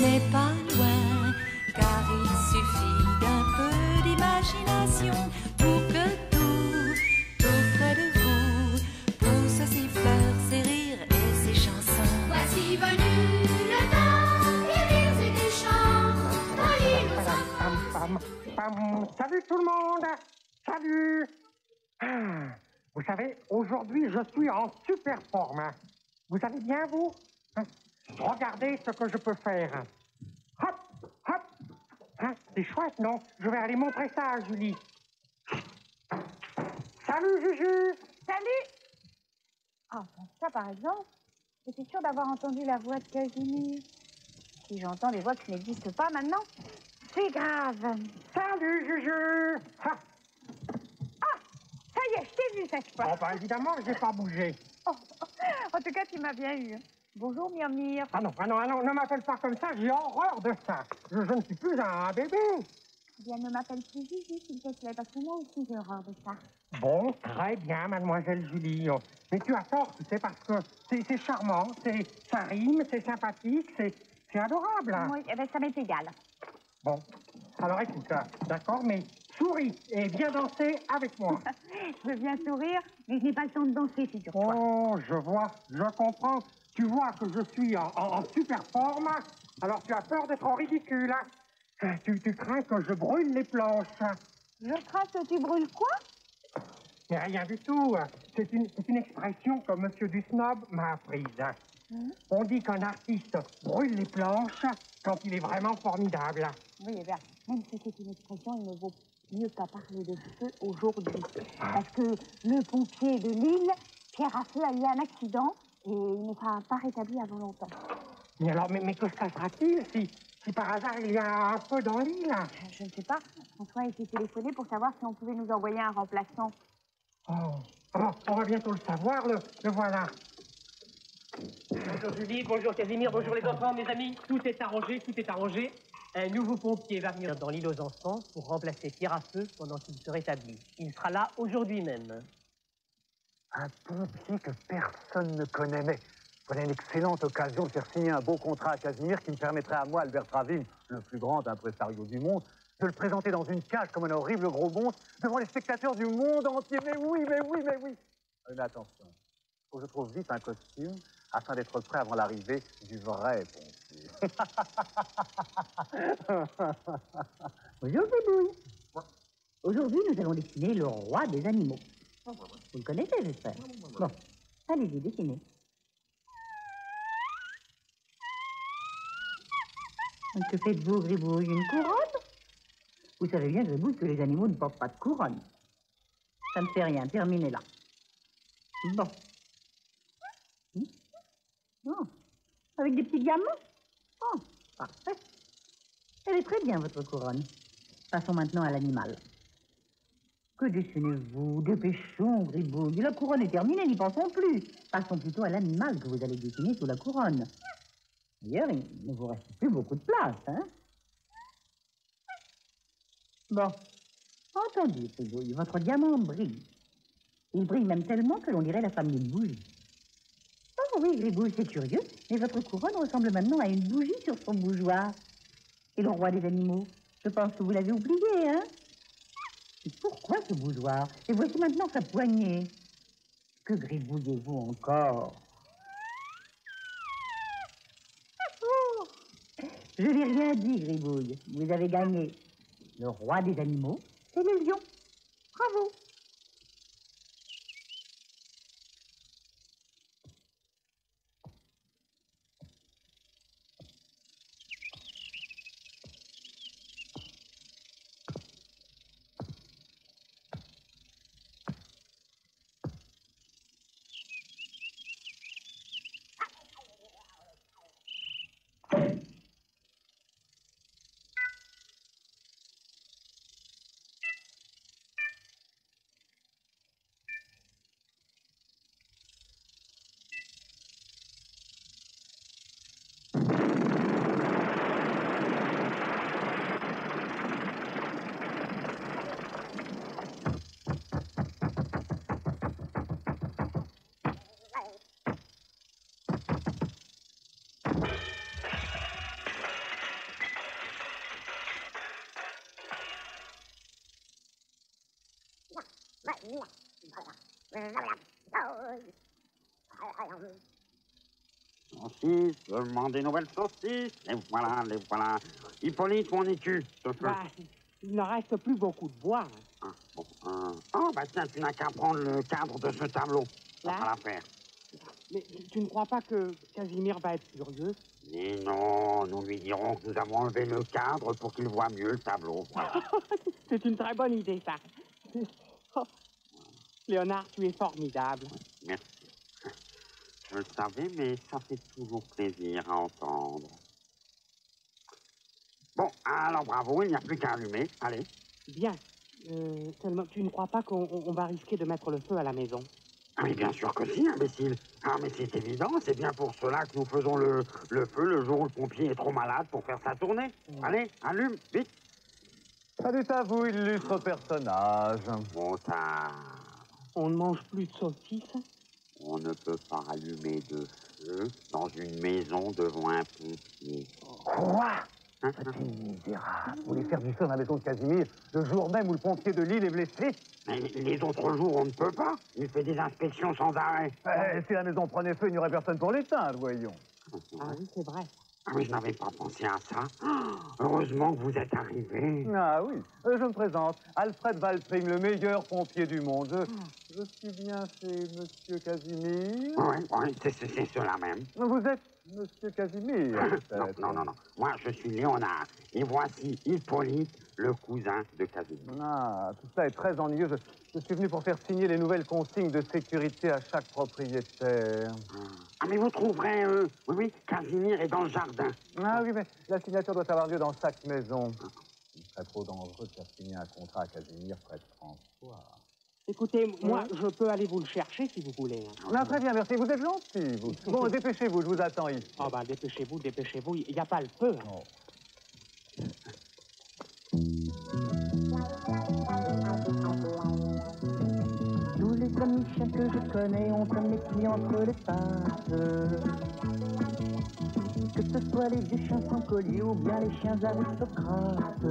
n'est pas loin, car il suffit d'un peu d'imagination pour que tout près de vous pousse ses fleurs, ses rires et ses chansons. Voici venu le temps des rires et des chants dans l'île aux enfants. Salut tout le monde. Salut. Vous savez, aujourd'hui, je suis en super forme. Vous allez bien, vous? Regardez ce que je peux faire. Hop, hop. C'est chouette, non? Je vais aller montrer ça à Julie. Salut, Juju. Salut. Ah, ça, par exemple, je suis sûre d'avoir entendu la voix de Casimir. Si j'entends des voix qui n'existent pas maintenant, c'est grave. Salut, Juju. Ça y est, je t'ai vu cette fois. Oh, bah, évidemment, je n'ai pas bougé. Oh, en tout cas, tu m'as bien eu. Bonjour, Myrmir. Ah non, ne m'appelle pas comme ça, j'ai horreur de ça. Je ne suis plus un bébé. Eh bien, ne m'appelle plus Juju, s'il te plaît, parce que moi aussi, j'ai horreur de ça. Bon, très bien, mademoiselle Julie. Mais tu as tort, tu sais, parce que c'est charmant, ça rime, c'est sympathique, c'est adorable. Oui, eh bien, ça m'est égal. Bon, alors écoute, d'accord, mais souris et viens danser avec moi. Je veux bien sourire, mais je n'ai pas le temps de danser, figure-toi. Oh, je vois, je comprends. Tu vois que je suis en super forme, alors tu as peur d'être en ridicule. Tu crains que je brûle les planches. Je crains que tu brûles quoi? Mais rien du tout. C'est une expression que Monsieur Dusnob m'a apprise. On dit qu'un artiste brûle les planches quand il est vraiment formidable. Oui, eh bien, même si c'est une expression, il ne vaut mieux pas parler de feu aujourd'hui. Parce que le pompier de Lille, Pierre Raffeux, a eu un accident et il ne sera pas rétabli avant longtemps. Mais alors, mais que se passera-t-il si par hasard il y a un feu dans l'île? Je ne sais pas. François a été téléphoné pour savoir si on pouvait nous envoyer un remplaçant. Oh, on va bientôt le savoir, le voilà. Bonjour Julie, bonjour Casimir, bonjour les enfants, mes amis. Tout est arrangé, tout est arrangé. Un nouveau pompier va venir dans l'île aux enfants pour remplacer Pierre à feu pendant qu'il se rétablit. Il sera là aujourd'hui même. Un pompier que personne ne connaît, mais voilà une excellente occasion de faire signer un beau contrat à Casimir qui me permettrait à moi, Albert Travin, le plus grand impresario du monde, de le présenter dans une cage comme un horrible gros monstre devant les spectateurs du monde entier. Mais oui, mais oui, mais oui. Mais attention, faut que je trouve vite un costume afin d'être prêt avant l'arrivée du vrai pompier. Bonjour, Bébouille. Aujourd'hui, nous allons dessiner le roi des animaux. Vous le connaissez, j'espère. Bon, allez-y, dessinez. Que faites-vous, Gribouille? Une couronne? Vous savez bien, Gribouille, que les animaux ne portent pas de couronne. Ça ne fait rien, terminez-la. Bon. Oh. Avec des petits diamants? Oh, parfait. Elle est très bien, votre couronne. Passons maintenant à l'animal. Que dessinez-vous? Dépêchons, Gribouille. La couronne est terminée, n'y pensons plus. Passons plutôt à l'animal que vous allez dessiner sous la couronne. D'ailleurs, il ne vous reste plus beaucoup de place, hein? Bon. Entendu, Gribouille, votre diamant brille. Il brille même tellement que l'on dirait la femme d'une bougie. Oh oui, Gribouille, c'est curieux, mais votre couronne ressemble maintenant à une bougie sur son bougeoir. Et le roi des animaux, je pense que vous l'avez oublié, hein? Et pourquoi ce bougeoir? Et voici maintenant sa poignée. Que gribouillez-vous encore? Oh, je n'ai rien dit, Gribouille. Vous avez gagné. Le roi des animaux, c'est le lion. Bravo. Saucisses, seulement des nouvelles saucisses. Les voilà, les voilà. Hippolyte, où en es-tu? Bah, il ne reste plus beaucoup de bois. Ah, bon, oh, bah tiens, tu n'as qu'à prendre le cadre de ce tableau. Ça Là? fera l'affaire. Mais tu ne crois pas que Casimir va être furieux? Mais non, nous lui dirons que nous avons enlevé le cadre pour qu'il voit mieux le tableau. Voilà. C'est une très bonne idée, ça. Oh. Léonard, tu es formidable. Merci. Je le savais, mais ça fait toujours plaisir à entendre. Bon, alors bravo, il n'y a plus qu'à allumer. Allez. Bien. Seulement, tu ne crois pas qu'on va risquer de mettre le feu à la maison? Ah, mais bien sûr que si, imbécile. Ah, mais c'est évident, c'est bien pour cela que nous faisons le feu le jour où le pompier est trop malade pour faire sa tournée. Allez, allume, vite. Salut à vous, illustre personnage. Montard, On ne mange plus de saucisses? on ne peut pas allumer de feu dans une maison devant un pompier. Quoi? Hein? C'est misérable. Vous voulez faire du feu dans la maison de Casimir le jour même où le pompier de Lille est blessé? Mais les autres jours, on ne peut pas. Il fait des inspections sans arrêt. Si la maison prenait feu, il n'y aurait personne pour l'éteindre, voyons. Ah oui, c'est vrai. Ah oui, je n'avais pas pensé à ça. Heureusement que vous êtes arrivé. Ah oui, je me présente. Alfred Valprim, le meilleur pompier du monde. Je suis bien chez Monsieur Casimir. Oui, c'est cela même. Vous êtes Monsieur Casimir, peut-être. Non. Moi, je suis Léonard. Et voici Hippolyte, le cousin de Casimir. Ah, tout ça est très ennuyeux. Je suis venu pour faire signer les nouvelles consignes de sécurité à chaque propriétaire. Ah, mais vous trouverez, oui, Casimir est dans le jardin. Ah oui, mais la signature doit avoir lieu dans chaque maison. Il serait trop dangereux de faire signer un contrat à Casimir près de François. Écoutez, moi, je peux aller vous le chercher si vous voulez. Non, très bien, merci. Vous êtes gentil, vous. Bon, dépêchez-vous, je vous attends ici. Ah ben, dépêchez-vous. Il n'y a pas le feu. Oh. Tous les amis chiens que je connais ont un métier entre les pattes. Que ce soit les vieux chiens sans collier ou bien les chiens aristocrates.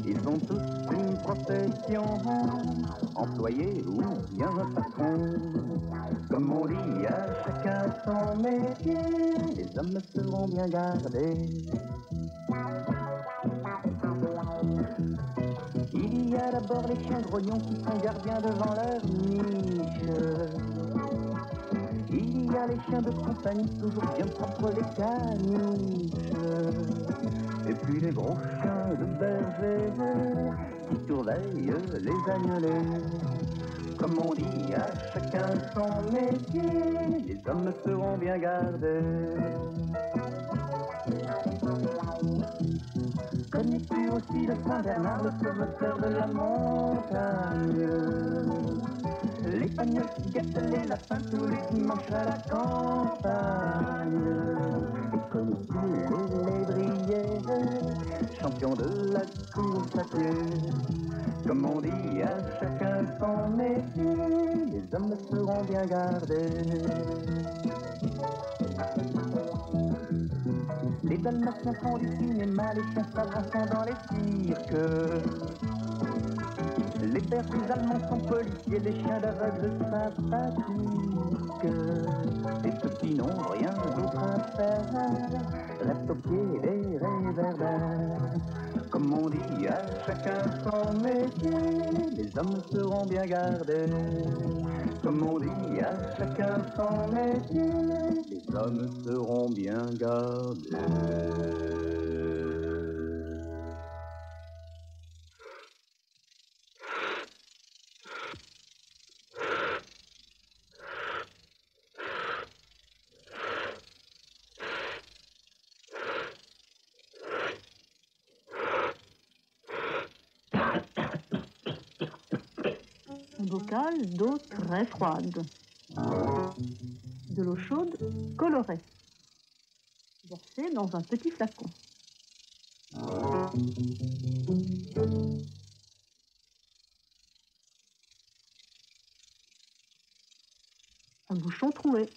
Ils ont tous une profession, employé ou bien un patron. Comme on dit, à chacun son métier, les hommes seront bien gardés. Il y a d'abord les chiens grognons qui sont gardiens devant leur niche. Il y a les chiens de compagnie, toujours bien propres les caniches. Et puis les gros chiens de berger qui surveillent les agnelets. Comme on dit, à chacun son métier, les hommes seront bien gardés. Connais-tu aussi le Saint-Bernard, le sauveteur de la montagne? L'espagnol qui guette les lapins tous les dimanches à la campagne. Et connais-tu les lévriers, champions de la course à pied? Comme on dit, à chacun son métier, les hommes seront bien gardés. Les dalmatiens font du cinéma, les chiens savants sont dans les cirques. Les bergers allemands sont policiers, les chiens d'aveugles sympathiques. Et ceux qui n'ont rien d'autre à faire restent au pied des réverbères. Comme on dit, à chacun son métier, les hommes seront bien gardés. Comme on dit, à chacun son métier, les hommes seront bien gardés. Un bocal d'eau très froide. De l'eau chaude colorée. Versée dans un petit flacon. Un bouchon troué.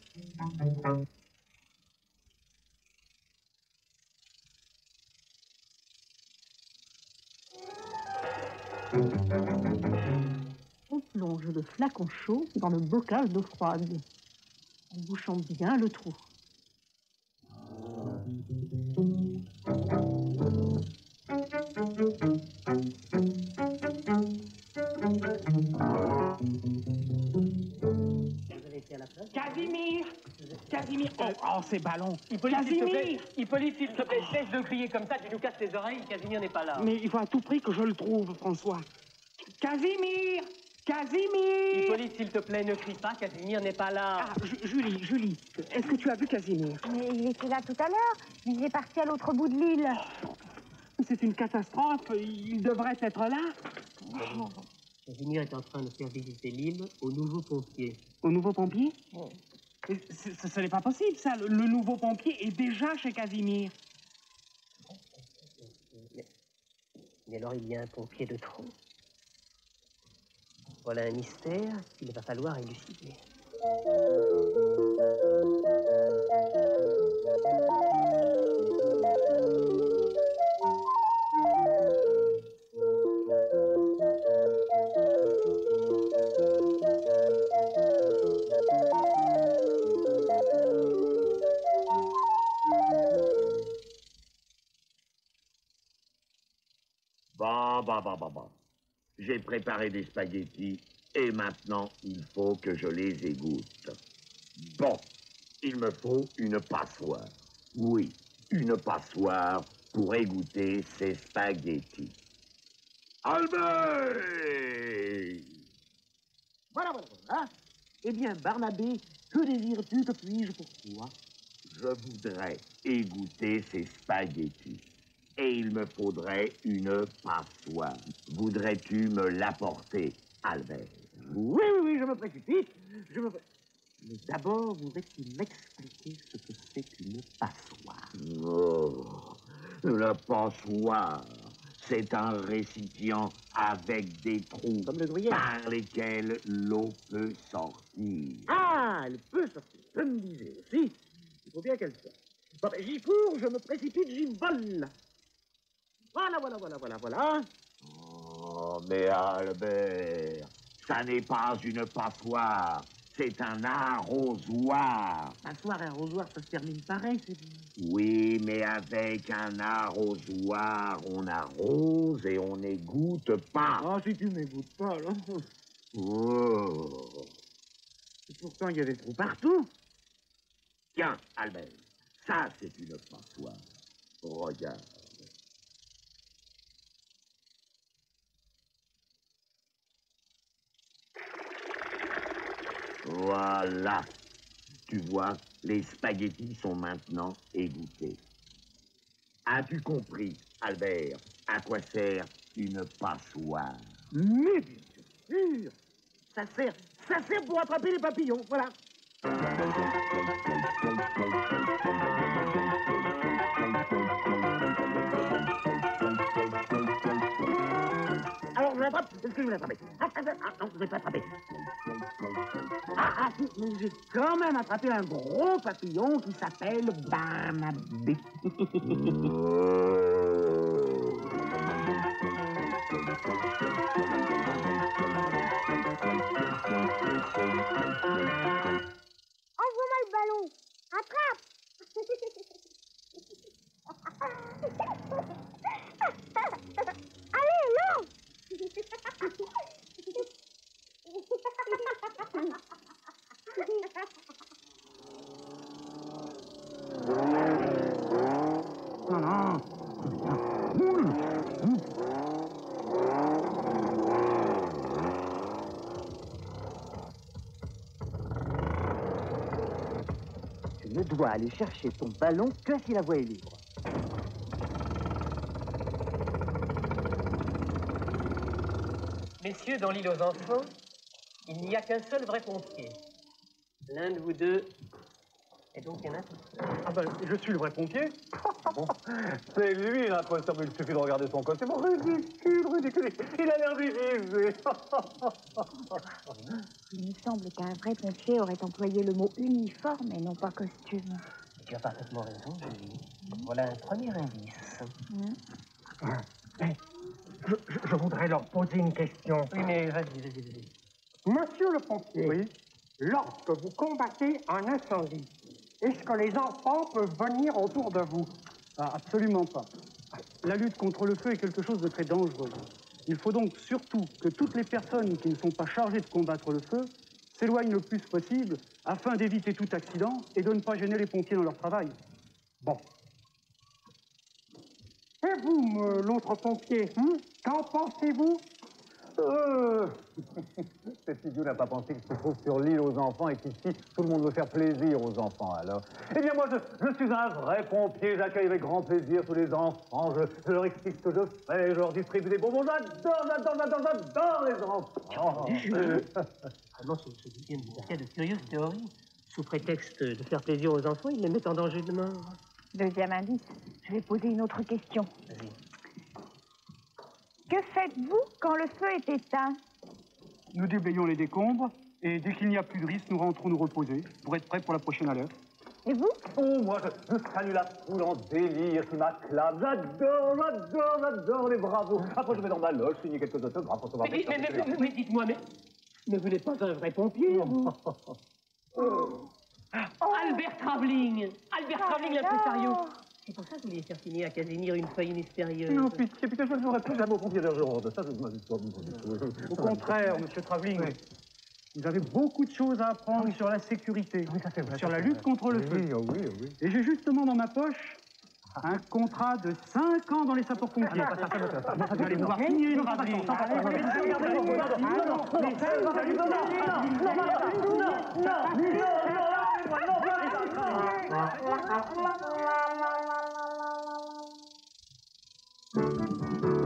plonge le flacon chaud dans le bocal d'eau froide, en bouchant bien le trou. Casimir! Casimir! Oh, ces ballons! Hippolyte, s'il te plaît, Casimir! Hippolyte, s'il te plaît, cesse de crier comme ça, tu nous casses les oreilles, Casimir n'est pas là. Mais il faut à tout prix que je le trouve, François. Casimir! Casimir! Hippolyte, s'il te plaît, ne crie pas, Casimir n'est pas là. Ah, Julie, est-ce que tu as vu Casimir? Mais il était là tout à l'heure, mais il est parti à l'autre bout de l'île. C'est une catastrophe, il devrait être là. Casimir est en train de faire visiter l'île aux nouveaux pompiers. Au nouveau pompier? Ce n'est pas possible, ça. Le nouveau pompier est déjà chez Casimir. Mais alors il y a un pompier de trop. Voilà un mystère qu'il va falloir élucider. Bon. J'ai préparé des spaghettis et maintenant il faut que je les égoutte. Bon, il me faut une passoire. Oui, une passoire pour égoutter ces spaghettis. Albert! Voilà. Eh bien, Barnabé, que désires-tu, que puis-je pour toi? Je voudrais égoutter ces spaghettis. Et il me faudrait une passoire. Voudrais-tu me l'apporter, Albert? Oui, je me précipite. Mais d'abord, voudrais-tu m'expliquer ce que c'est qu'une passoire? Oh, la passoire, c'est un récipient avec des trous Comme le gruyère. par lesquels l'eau peut sortir. Ah, elle peut sortir. Je me disais aussi, il faut bien qu'elle sorte. Bon, ben, j'y cours, je me précipite, j'y vole. Voilà. Oh, mais Albert, ça n'est pas une passoire, c'est un arrosoir. Passoire et arrosoir, ça se termine pareil, c'est bien. Oui, mais avec un arrosoir, on arrose et on n'égoutte pas. Ah, si tu m'égouttes pas, là. Oh. Et pourtant, il y a des trous partout. Tiens, Albert, ça c'est une passoire. Regarde. Voilà. Tu vois, les spaghettis sont maintenant égouttés. As-tu compris, Albert, à quoi sert une passoire? Mais bien sûr, ça sert pour attraper les papillons, voilà. Alors, je l'attrape. Est-ce que je vais l'attraper? Ah, non, je ne vais pas l'attraper. Si, mais j'ai quand même attrapé un gros papillon qui s'appelle Barnabé. Envoie-moi le ballon. Attrape. Allez, lance. Non. Tu ne dois aller chercher ton ballon que si la voie est libre. Messieurs, dans l'île aux enfants, il n'y a qu'un seul vrai pompier. L'un de vous deux est donc un imposteur. Ah ben, je suis le vrai pompier. C'est lui l'imposteur, mais il suffit de regarder son costume. Ridicule. Il a l'air déguisé. Il me semble qu'un vrai pompier aurait employé le mot uniforme et non pas costume. Tu as parfaitement raison, Julie. Voilà un premier indice. Je voudrais leur poser une question. Oui, mais vas-y. le pompier, Oui. lorsque vous combattez un incendie, est-ce que les enfants peuvent venir autour de vous? Ah, absolument pas. La lutte contre le feu est quelque chose de très dangereux. Il faut donc surtout que toutes les personnes qui ne sont pas chargées de combattre le feu s'éloignent le plus possible afin d'éviter tout accident et de ne pas gêner les pompiers dans leur travail. Bon. Et vous, l'autre pompier, qu'en pensez-vous? Cet idiot n'a pas pensé qu'il se trouve sur l'île aux enfants et qu'ici, tout le monde veut faire plaisir aux enfants, alors. Eh bien, moi, je suis un vrai pompier. J'accueille avec grand plaisir tous les enfants. Je leur explique ce que je fais. Je leur distribue des bonbons. J'adore les enfants. Vraiment, ce devient une cas de curieuse théorie. Sous prétexte de faire plaisir aux enfants, ils les mettent en danger de mort. Deuxième indice, je vais poser une autre question. Vas-y. Que faites-vous quand le feu est éteint? Nous déblayons les décombres et dès qu'il n'y a plus de risque, nous rentrons nous reposer pour être prêts pour la prochaine alerte. Et vous? Oh, moi, je salue la foule en délire qui m'acclame. J'adore les bravos. Après, je vais dans ma loge, signer quelques autographes. Mais dites-moi, mais vous n'êtes pas un vrai pompier, vous. Albert Travelling, l'impresario. C'est pour ça que vous vouliez faire signer à Casimir une feuille mystérieuse. Non, pitié, je ne jouerai plus jamais au pompier d'Argent. Ça, je ne m'habite pas. Au contraire, monsieur Travelling, vous avez beaucoup de choses à apprendre sur la sécurité, sur la lutte contre le feu. Oui. Et j'ai justement dans ma poche un contrat de 5 ans dans les sapeurs-pompiers. Vous allez pouvoir signer, Travelling. Non.